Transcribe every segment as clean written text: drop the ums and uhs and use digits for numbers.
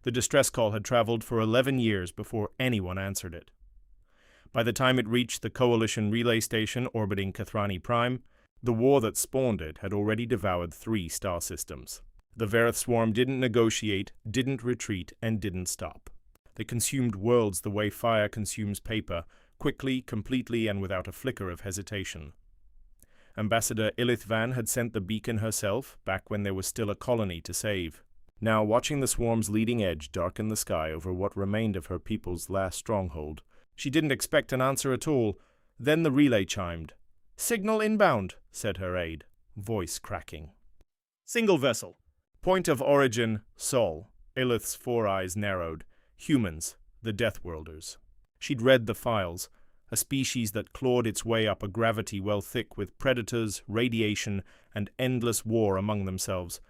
The distress call had traveled for 11 years before anyone answered it. By the time it reached the Coalition relay station orbiting Kathrani Prime, the war that spawned it had already devoured 3 star systems. The Verath Swarm didn't negotiate, didn't retreat, and didn't stop. They consumed worlds the way fire consumes paper, quickly, completely, and without a flicker of hesitation. Ambassador Ilyth Vann had sent the beacon herself, back when there was still a colony to save. Now, watching the swarm's leading edge darken the sky over what remained of her people's last stronghold, she didn't expect an answer at all. Then the relay chimed. "Signal inbound," said her aide, voice cracking. "Single vessel. Point of origin, Sol." Ilyth's 4 eyes narrowed. Humans, the Deathworlders. She'd read the files, a species that clawed its way up a gravity well thick with predators, radiation, and endless war among themselves,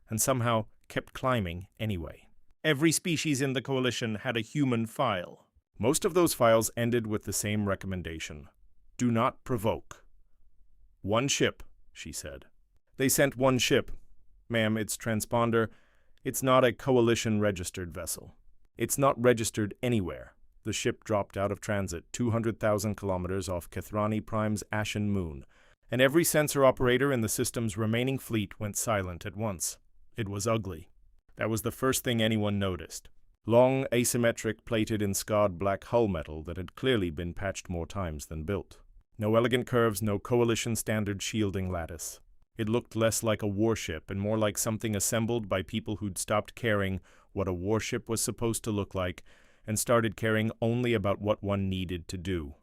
and somehow kept climbing anyway. Every species in the Coalition had a human file. Most of those files ended with the same recommendation. Do not provoke. 1 ship, she said. They sent 1 ship. Ma'am, its transponder. It's not a Coalition-registered vessel. It's not registered anywhere. The ship dropped out of transit 200,000 kilometers off Kathrani Prime's ashen moon, and every sensor operator in the system's remaining fleet went silent at once. It was ugly. That was the first thing anyone noticed. Long, asymmetric, plated in scarred black hull metal that had clearly been patched more times than built. No elegant curves, no Coalition-standard shielding lattice. It looked less like a warship and more like something assembled by people who'd stopped caring what a warship was supposed to look like and started caring only about what one needed to do.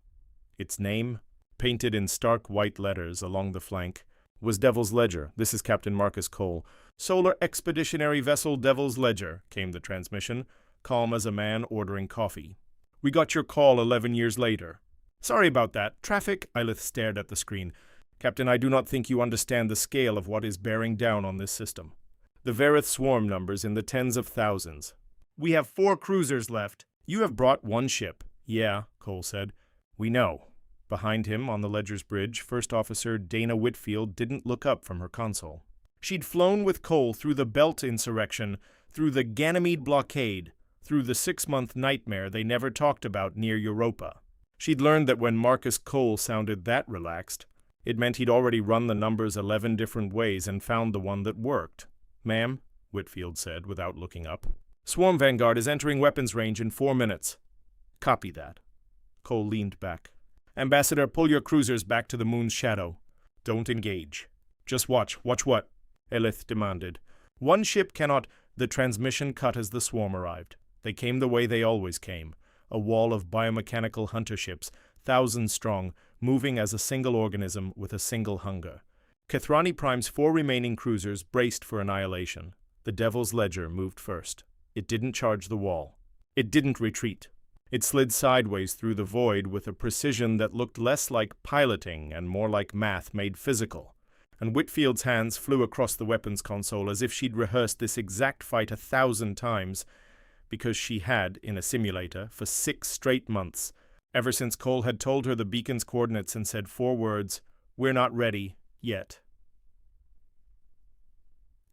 Its name, painted in stark white letters along the flank, was Devil's Ledger. "This is Captain Marcus Cole. Solar Expeditionary Vessel Devil's Ledger," came the transmission, calm as a man ordering coffee. "We got your call 11 years later." "Sorry about that. Traffic?" Ilyth stared at the screen. "Captain, I do not think you understand the scale of what is bearing down on this system. The Verath Swarm numbers in the tens of thousands. We have 4 cruisers left. You have brought 1 ship." "Yeah," Cole said. "We know." Behind him, on the Ledger's bridge, First Officer Dana Whitfield didn't look up from her console. She'd flown with Cole through the Belt Insurrection, through the Ganymede blockade, through the 6-month nightmare they never talked about near Europa. She'd learned that when Marcus Cole sounded that relaxed, it meant he'd already run the numbers 11 different ways and found the one that worked. "Ma'am," Whitfield said without looking up. "Swarm Vanguard is entering weapons range in 4 minutes." "Copy that." Cole leaned back. "Ambassador, pull your cruisers back to the moon's shadow. Don't engage. Just watch." "Watch what?" Ilyth demanded. "1 ship cannot—" The transmission cut as the swarm arrived. They came the way they always came, a wall of biomechanical hunter ships, thousands strong, moving as a single organism with a single hunger. Kathrani Prime's 4 remaining cruisers braced for annihilation. The Devil's Ledger moved first. It didn't charge the wall. It didn't retreat. It slid sideways through the void with a precision that looked less like piloting and more like math made physical. And Whitfield's hands flew across the weapons console as if she'd rehearsed this exact fight 1,000 times, because she had, in a simulator, for 6 straight months, ever since Cole had told her the beacon's coordinates and said 4 words, "We're not ready, yet."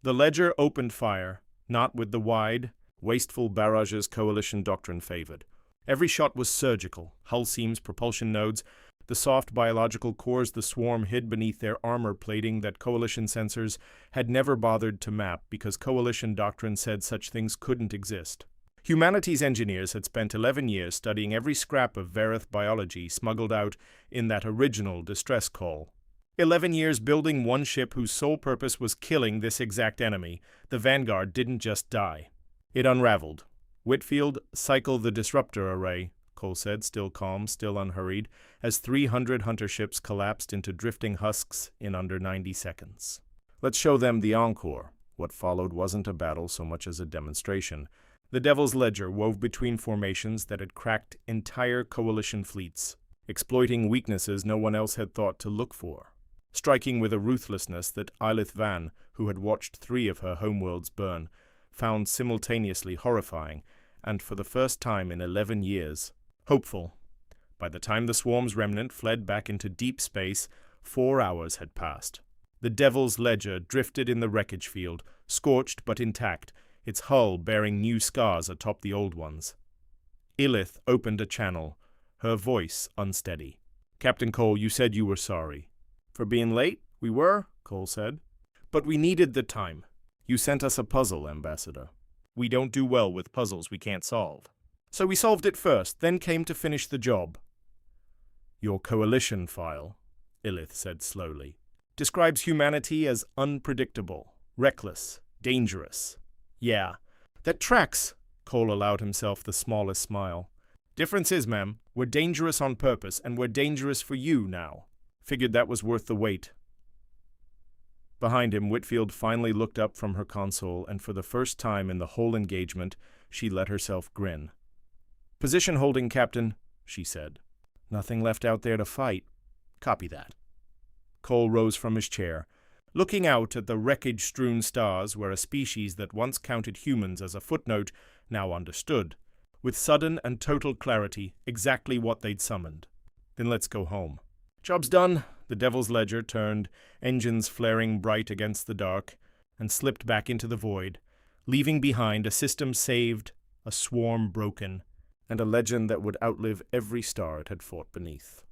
The Ledger opened fire, not with the wide, wasteful barrages Coalition doctrine favored. Every shot was surgical, hull seams, propulsion nodes, the soft biological cores the swarm hid beneath their armor plating that Coalition sensors had never bothered to map because Coalition doctrine said such things couldn't exist. Humanities engineers had spent 11 years studying every scrap of Verath biology smuggled out in that original distress call. 11 years building 1 ship whose sole purpose was killing this exact enemy. The Vanguard didn't just die. It unraveled. "Whitfield, cycle the disruptor array," Cole said, still calm, still unhurried, as 300 hunter ships collapsed into drifting husks in under 90 seconds. "Let's show them the encore." What followed wasn't a battle so much as a demonstration. The Devil's Ledger wove between formations that had cracked entire Coalition fleets, exploiting weaknesses no one else had thought to look for, striking with a ruthlessness that Ilyth Vann, who had watched 3 of her homeworlds burn, found simultaneously horrifying, and for the first time in 11 years, hopeful. By the time the swarm's remnant fled back into deep space, 4 hours had passed. The Devil's Ledger drifted in the wreckage field, scorched but intact, its hull bearing new scars atop the old ones. Ilyth opened a channel, her voice unsteady. "Captain Cole, you said you were sorry." "For being late? We were," Cole said. "But we needed the time. You sent us a puzzle, Ambassador. We don't do well with puzzles we can't solve. So we solved it first, then came to finish the job." "Your coalition file," Ilyth said slowly, "describes humanity as unpredictable, reckless, dangerous." "Yeah, that tracks," Cole allowed himself the smallest smile. "Difference is, ma'am, we're dangerous on purpose, and we're dangerous for you now. Figured that was worth the wait." Behind him, Whitfield finally looked up from her console, and for the first time in the whole engagement, she let herself grin. "Position holding, Captain," she said. "Nothing left out there to fight." "Copy that." Cole rose from his chair, looking out at the wreckage-strewn stars where a species that once counted humans as a footnote now understood, with sudden and total clarity, exactly what they'd summoned. "Then let's go home." "Job's done." The Devil's Ledger turned, engines flaring bright against the dark, and slipped back into the void, leaving behind a system saved, a swarm broken, and a legend that would outlive every star it had fought beneath.